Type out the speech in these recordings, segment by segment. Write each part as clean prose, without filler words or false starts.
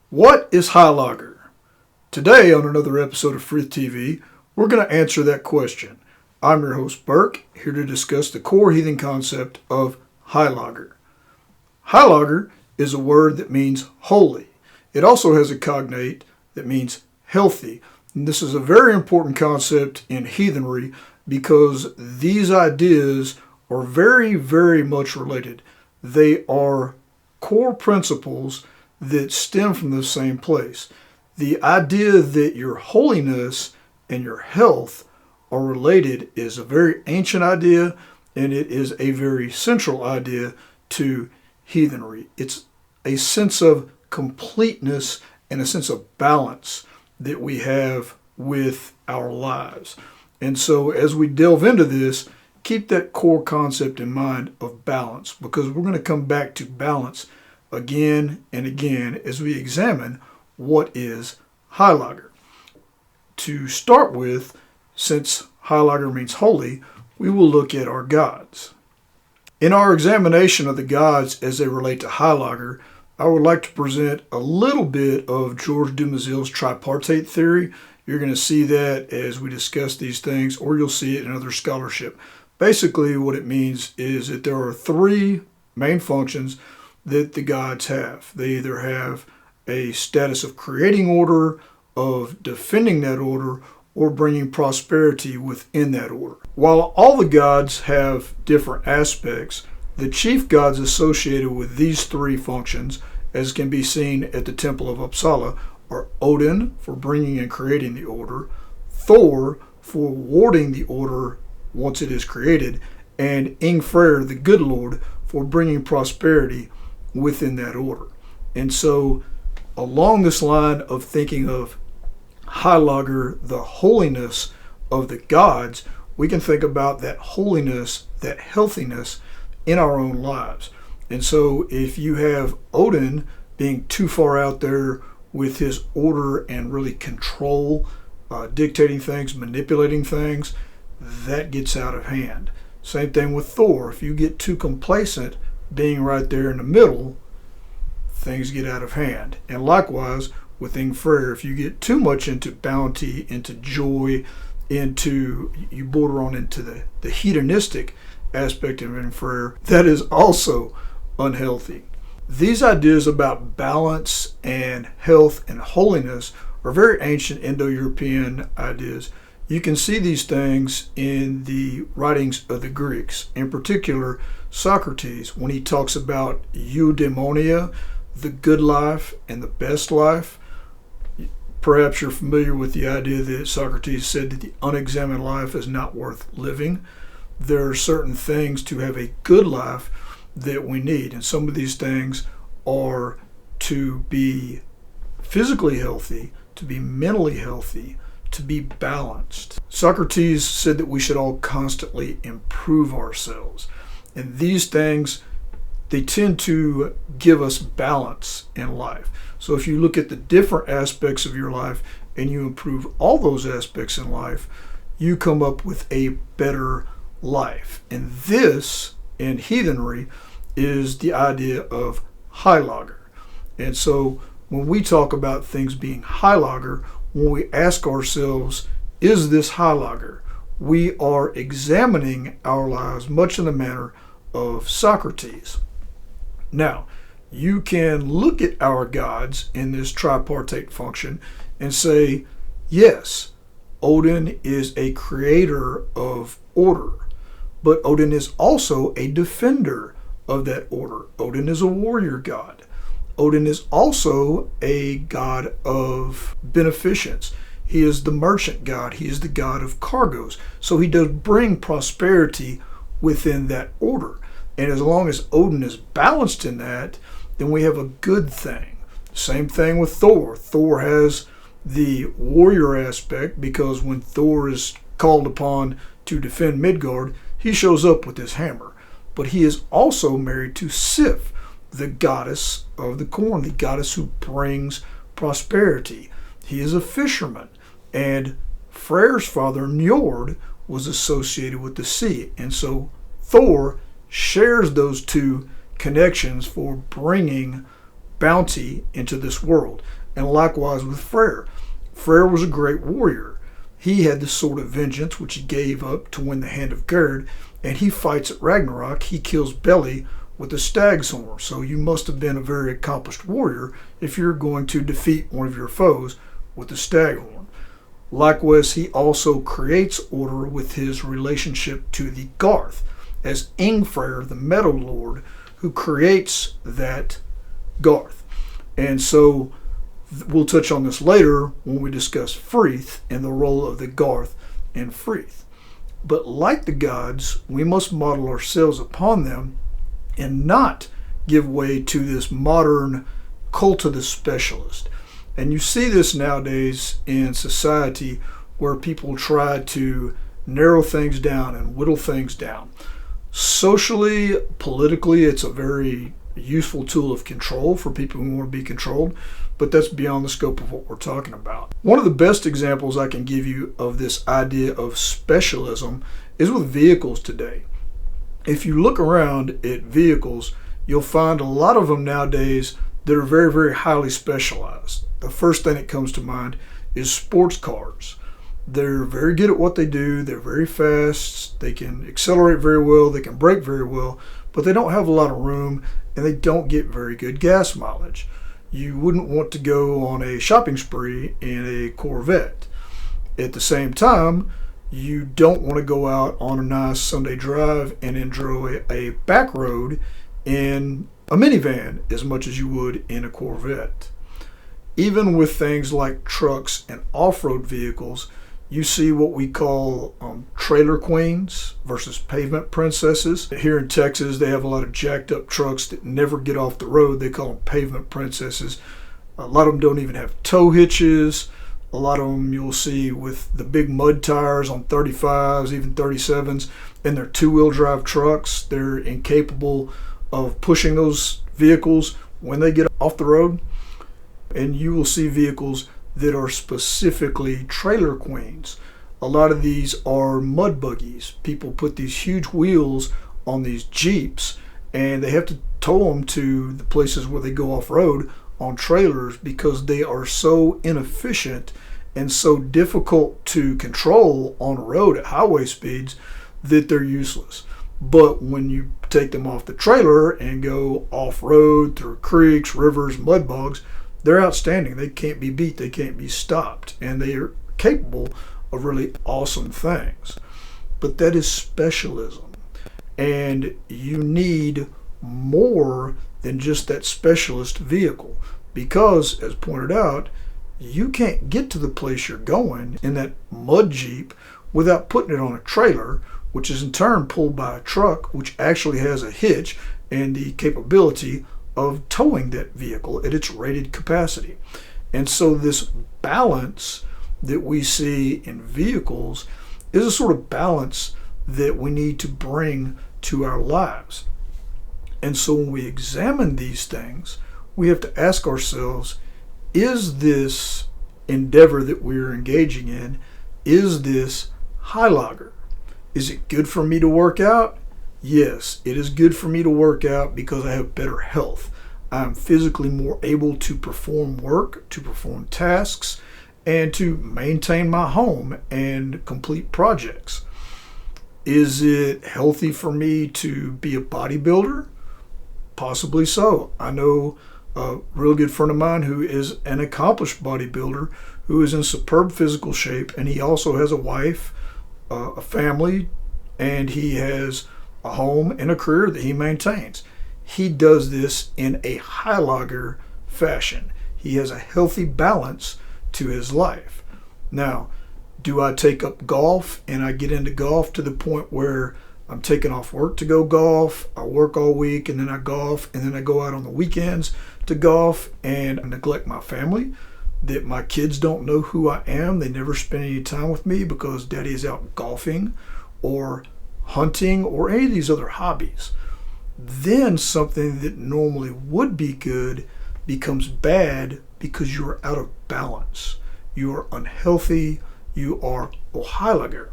What is Heilagr? Today on another episode of Frith TV, we're going to answer that question. I'm your host Burke, here to discuss the core heathen concept of Heilagr. Heilagr is a word that means holy. It also has a cognate that means healthy. And this is a very important concept in heathenry because these ideas are very, very much related. They are core principles that stem from the same place. The idea that your holiness and your health are related is a very ancient idea, and it is a very central idea to heathenry. It's a sense of completeness and a sense of balance that we have with our lives. And so as we delve into this, keep that core concept in mind of balance, because we're going to come back to balance again and again as we examine what is Heilagr. To start with, since Heilagr means holy, we will look at our gods. In our examination of the gods as they relate to Heilagr, I would like to present a little bit of George Dumézil's tripartite theory. You're going to see that as we discuss these things, or you'll see it in other scholarship. Basically, what it means is that there are three main functions that the gods have. They either have a status of creating order, of defending that order, or bringing prosperity within that order. While all the gods have different aspects, the chief gods associated with these three functions, as can be seen at the Temple of Uppsala, are Odin for bringing and creating the order, Thor for warding the order once it is created, and Ingfreyr, the good Lord, for bringing prosperity within that order. And so along this line of thinking of Heilagr, the holiness of the gods, we can think about that holiness, that healthiness in our own lives. And so if you have Odin being too far out there with his order and really control, dictating things, manipulating things, that gets out of hand. Same thing with Thor. If you get too complacent, being right there in the middle, things get out of hand. And likewise with Ingfreyr, if you get too much into bounty, into joy, you border on into the hedonistic aspect of Ingfreyr, that is also unhealthy. These ideas about balance and health and holiness are very ancient Indo-European ideas. You can see these things in the writings of the Greeks, in particular Socrates, when he talks about eudaimonia, the good life and the best life. Perhaps you're familiar with the idea that Socrates said that the unexamined life is not worth living. There are certain things to have a good life that we need, and some of these things are to be physically healthy, to be mentally healthy, to be balanced. Socrates said that we should all constantly improve ourselves. And these things, they tend to give us balance in life. So if you look at the different aspects of your life and you improve all those aspects in life, you come up with a better life. And this, in heathenry, is the idea of Heilagr. And so when we talk about things being Heilagr, when we ask ourselves, is this Heilagr? We are examining our lives much in the manner of Socrates. Now, you can look at our gods in this tripartite function and say, yes, Odin is a creator of order, but Odin is also a defender of that order. Odin is a warrior god. Odin is also a god of beneficence. He is the merchant god. He is the god of cargoes. So he does bring prosperity within that order. And as long as Odin is balanced in that, then we have a good thing. Same thing with Thor. Thor has the warrior aspect because when Thor is called upon to defend Midgard, he shows up with his hammer. But he is also married to Sif, the goddess of the corn, the goddess who brings prosperity. He is a fisherman, and Freyr's father, Njord, was associated with the sea. And so Thor shares those two connections for bringing bounty into this world. And likewise with Freyr. Freyr was a great warrior. He had the sword of vengeance, which he gave up to win the hand of Gerd, and he fights at Ragnarok. He kills Beli with a stag's horn. So you must have been a very accomplished warrior if you're going to defeat one of your foes with a stag horn. Likewise, he also creates order with his relationship to the Garth, as Ingfreyr, the Meadow Lord, who creates that Garth. And so we'll touch on this later when we discuss Freeth and the role of the Garth in Freeth. But like the gods, we must model ourselves upon them and not give way to this modern cult of the specialist. And you see this nowadays in society where people try to narrow things down and whittle things down. Socially, politically, it's a very useful tool of control for people who want to be controlled, but that's beyond the scope of what we're talking about. One of the best examples I can give you of this idea of specialism is with vehicles today. If you look around at vehicles, you'll find a lot of them nowadays that are very, very highly specialized. The first thing that comes to mind is sports cars. They're very good at what they do. They're very fast. They can accelerate very well. They can brake very well, but they don't have a lot of room and they don't get very good gas mileage. You wouldn't want to go on a shopping spree in a Corvette. At the same time, you don't want to go out on a nice Sunday drive and enjoy a back road in a minivan as much as you would in a Corvette. Even with things like trucks and off-road vehicles, you see what we call trailer queens versus pavement princesses. Here in Texas, they have a lot of jacked up trucks that never get off the road. They call them pavement princesses. A lot of them don't even have tow hitches. A lot of them you'll see with the big mud tires on 35s, even 37s, and they're two-wheel drive trucks. They're incapable of pushing those vehicles when they get off the road. And you will see vehicles that are specifically trailer queens. A lot of these are mud buggies. People put these huge wheels on these Jeeps and they have to tow them to the places where they go off-road on trailers because they are so inefficient and so difficult to control on a road at highway speeds that they're useless. But when you take them off the trailer and go off-road through creeks, rivers, mud bogs, they're outstanding. They can't be beat. They can't be stopped. And they are capable of really awesome things. But that is specialism. And you need more than just that specialist vehicle. Because, as pointed out, you can't get to the place you're going in that mud Jeep without putting it on a trailer, which is in turn pulled by a truck, which actually has a hitch and the capability of towing that vehicle at its rated capacity. And so this balance that we see in vehicles is a sort of balance that we need to bring to our lives. And so when we examine these things, we have to ask ourselves, is this endeavor that we're engaging in, is this Heilagr? Is it good for me to work out? Yes, it is good for me to work out because I have better health. I'm physically more able to perform work, to perform tasks, and to maintain my home and complete projects. Is it healthy for me to be a bodybuilder? Possibly so. I know a real good friend of mine who is an accomplished bodybuilder who is in superb physical shape, and he also has a wife, a family, and he has a home and a career that he maintains. He does this in a Heilagr fashion. He has a healthy balance to his life. Now, do I take up golf and I get into golf to the point where I'm taking off work to go golf, I work all week and then I golf, and then I go out on the weekends to golf and I neglect my family, that my kids don't know who I am, they never spend any time with me because daddy is out golfing or hunting or any of these other hobbies, then something that normally would be good becomes bad because you're out of balance. You are unhealthy. You are Heilagr,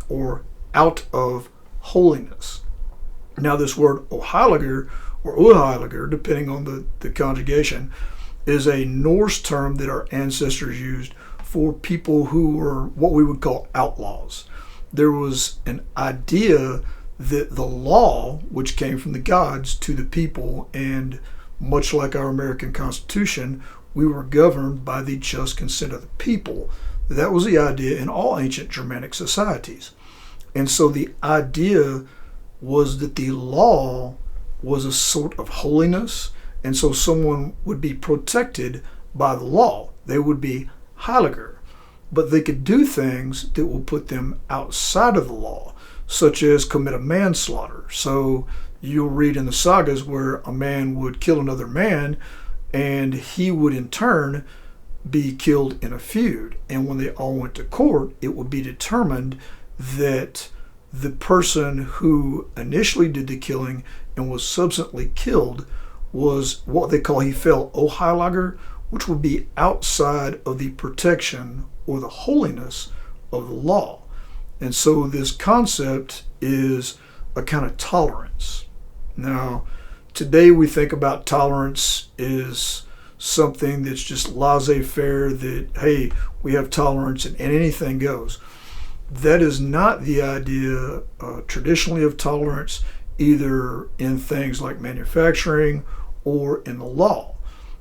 or out of holiness. Now this word Heilagr or Heilagr, depending on the conjugation, is a Norse term that our ancestors used for people who were what we would call outlaws. There was an idea that the law, which came from the gods to the people, and much like our American Constitution, we were governed by the just consent of the people. That was the idea in all ancient Germanic societies. And so the idea was that the law was a sort of holiness, and so someone would be protected by the law. They would be Heilagr, but they could do things that will put them outside of the law, such as commit a manslaughter. So you'll read in the sagas where a man would kill another man, and he would in turn be killed in a feud. And when they all went to court, it would be determined that the person who initially did the killing and was subsequently killed was what they call he fell Heilagr, which would be outside of the protection or the holiness of the law. And so this concept is a kind of tolerance. Now, today we think about tolerance as something that's just laissez-faire, that, hey, we have tolerance and anything goes. That is not the idea traditionally of tolerance, either in things like manufacturing or in the law.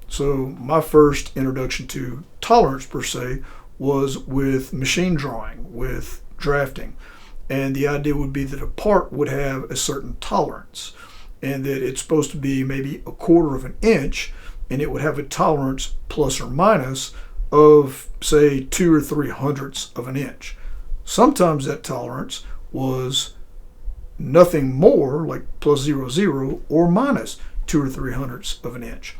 So my first introduction to tolerance per se was with machine drawing, with drafting. And the idea would be that a part would have a certain tolerance, and that it's supposed to be maybe 1/4 of an inch, and it would have a tolerance plus or minus of, say, 2 or 3/100ths of an inch. Sometimes that tolerance was nothing more, like +0.0 or minus 2 or 3/100ths of an inch.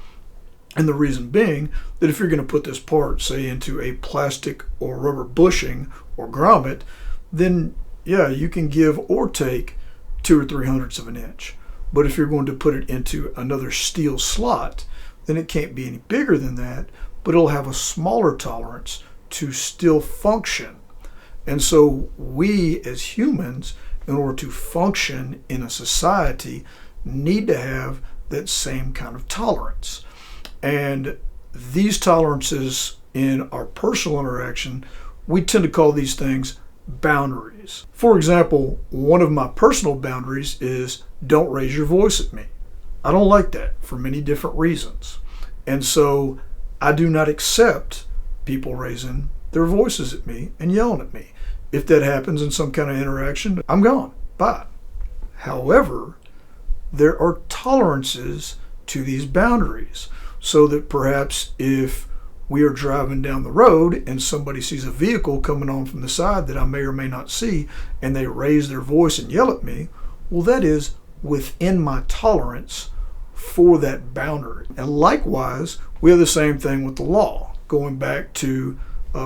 And the reason being that if you're going to put this part, say, into a plastic or rubber bushing or grommet, then yeah, you can give or take 2 or 3/100ths of an inch. But if you're going to put it into another steel slot, then it can't be any bigger than that, but it'll have a smaller tolerance to still function. And so we as humans, in order to function in a society, need to have that same kind of tolerance. And these tolerances in our personal interaction, we tend to call these things boundaries. For example, one of my personal boundaries is don't raise your voice at me. I don't like that for many different reasons. And so I do not accept people raising their voices at me and yelling at me. If that happens in some kind of interaction, I'm gone. Bye. However, there are tolerances to these boundaries, so that perhaps if we are driving down the road and somebody sees a vehicle coming on from the side that I may or may not see, and they raise their voice and yell at me, well, that is within my tolerance for that boundary. And likewise, we have the same thing with the law, going back to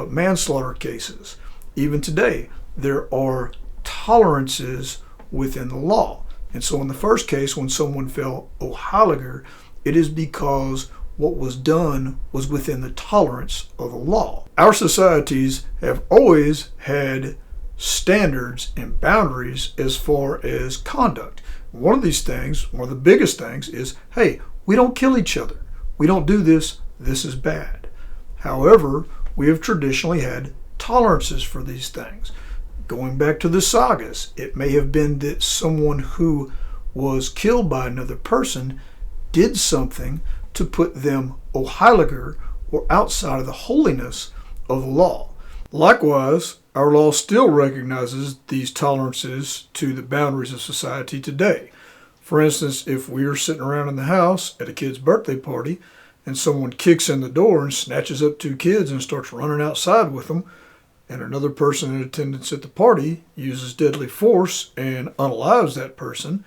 manslaughter cases. Even today, there are tolerances within the law. And so in the first case, when someone fell Heilagr, it is because what was done was within the tolerance of the law. Our societies have always had standards and boundaries as far as conduct. One of these things, one of the biggest things, is, hey, we don't kill each other. We don't do this. This is bad. However, we have traditionally had tolerances for these things. Going back to the sagas, it may have been that someone who was killed by another person did something to put them Heilagr, or outside of the holiness of the law. Likewise, our law still recognizes these tolerances to the boundaries of society today. For instance, if we are sitting around in the house at a kid's birthday party and someone kicks in the door and snatches up 2 kids and starts running outside with them, and another person in attendance at the party uses deadly force and unalives that person,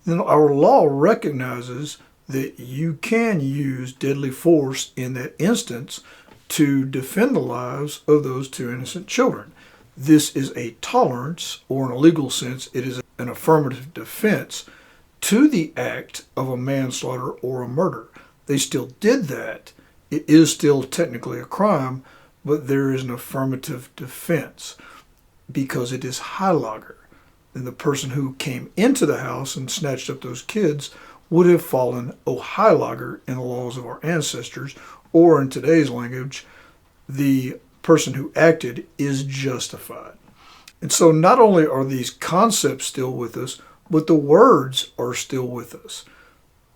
then our law recognizes that you can use deadly force in that instance to defend the lives of those 2 innocent children. This is a tolerance, or in a legal sense, it is an affirmative defense to the act of a manslaughter or a murder. They still did that. It is still technically a crime, but there is an affirmative defense because it is Heilagr. And the person who came into the house and snatched up those kids would have fallen o Heilagr in the laws of our ancestors, or in today's language, the person who acted is justified. And so not only are these concepts still with us, but the words are still with us.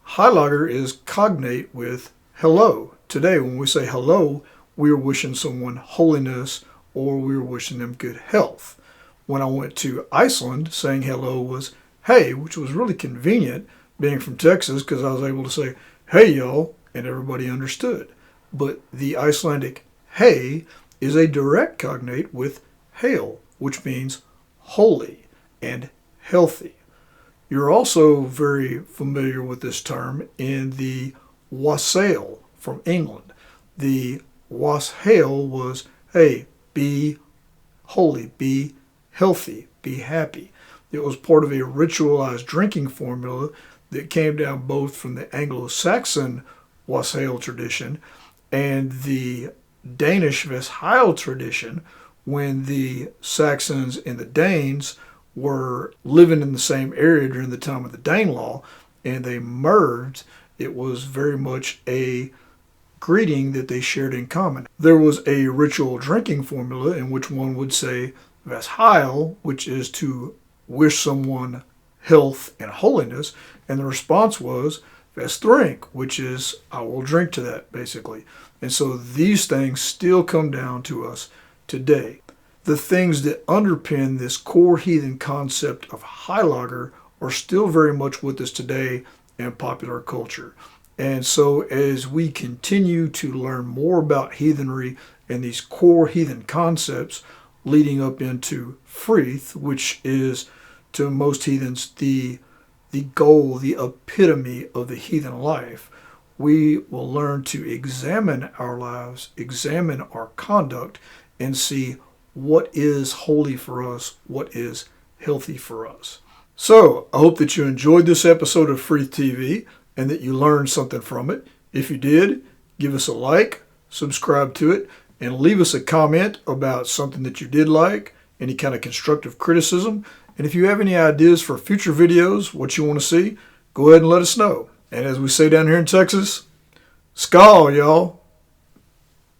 Heilagr is cognate with hello. Today, when we say hello, we are wishing someone holiness or we are wishing them good health. When I went to Iceland, saying hello was hey, which was really convenient being from Texas because I was able to say hey y'all and everybody understood. But the Icelandic hey is a direct cognate with hail, which means holy and healthy. You're also very familiar with this term in the wassail from England. The wassail was, hey, be holy, be healthy, be happy. It was part of a ritualized drinking formula that came down both from the Anglo-Saxon wassail tradition and the Danish Vestheil tradition, when the Saxons and the Danes were living in the same area during the time of the Danelaw and they merged. It was very much a greeting that they shared in common. There was a ritual drinking formula in which one would say Vestheil, which is to wish someone health and holiness, and the response was Vestrink, which is I will drink to that, basically. And so these things still come down to us today. The things that underpin this core heathen concept of Heilagr are still very much with us today in popular culture. And so as we continue to learn more about heathenry and these core heathen concepts leading up into Frith, which is to most heathens the goal, the epitome of the heathen life, we will learn to examine our lives, examine our conduct, and see what is holy for us, what is healthy for us. So, I hope that you enjoyed this episode of Frith TV and that you learned something from it. If you did, give us a like, subscribe to it, and leave us a comment about something that you did like, any kind of constructive criticism. And if you have any ideas for future videos, what you want to see, go ahead and let us know. And as we say down here in Texas, skål, y'all.